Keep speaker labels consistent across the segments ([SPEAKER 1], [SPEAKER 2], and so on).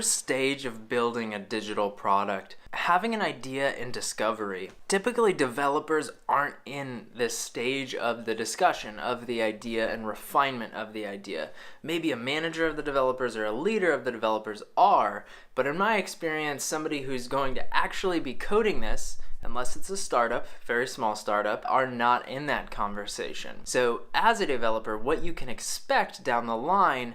[SPEAKER 1] first stage of building a digital product, having an idea in discovery, typically developers aren't in this stage of the discussion of the idea and refinement of the idea. Maybe a manager of the developers or a leader of the developers are, but in my experience, somebody who's going to actually be coding this, unless it's a startup, very small startup, are not in that conversation. So as a developer, what you can expect down the line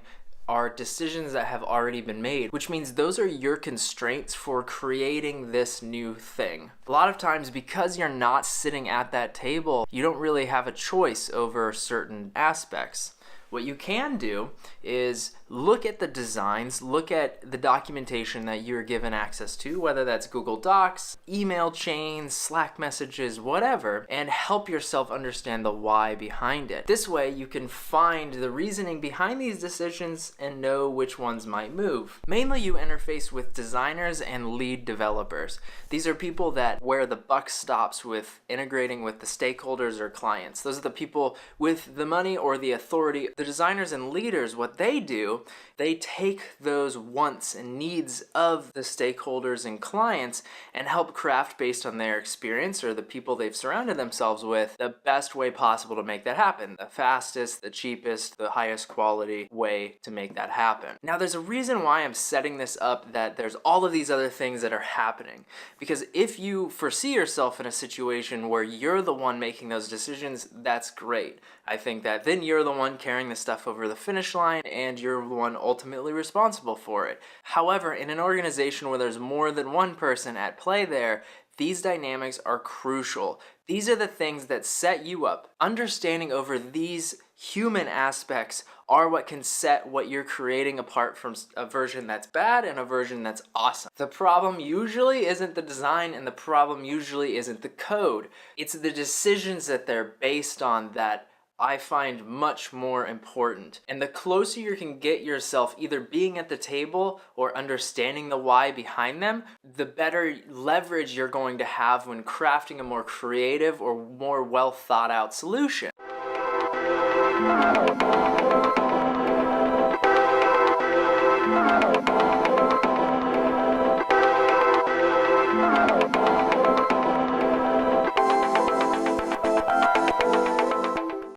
[SPEAKER 1] are decisions that have already been made, which means those are your constraints for creating this new thing. A lot of times, because you're not sitting at that table, you don't really have a choice over certain aspects. What you can do is look at the designs, look at the documentation that you're given access to, whether that's Google Docs, email chains, Slack messages, whatever, and help yourself understand the why behind it. This way you can find the reasoning behind these decisions and know which ones might move. Mainly you interface with designers and lead developers. These are people that where the buck stops with integrating with the stakeholders or clients. Those are the people with the money or the authority. The designers and leaders, what they do, they take those wants and needs of the stakeholders and clients and help craft, based on their experience or the people they've surrounded themselves with, the best way possible to make that happen. The fastest, the cheapest, the highest quality way to make that happen. Now, there's a reason why I'm setting this up, that there's all of these other things that are happening. Because if you foresee yourself in a situation where you're the one making those decisions, that's great. I think that then you're the one carrying the stuff over the finish line and you're the one ultimately responsible for it. However, in an organization where there's more than one person at play there, these dynamics are crucial. These are the things that set you up. Understanding over these human aspects are what can set what you're creating apart from a version that's bad and a version that's awesome. The problem usually isn't the design, and the problem usually isn't the code. It's the decisions that they're based on that I find much more important. And the closer you can get yourself either being at the table or understanding the why behind them, the better leverage you're going to have when crafting a more creative or more well thought out solution.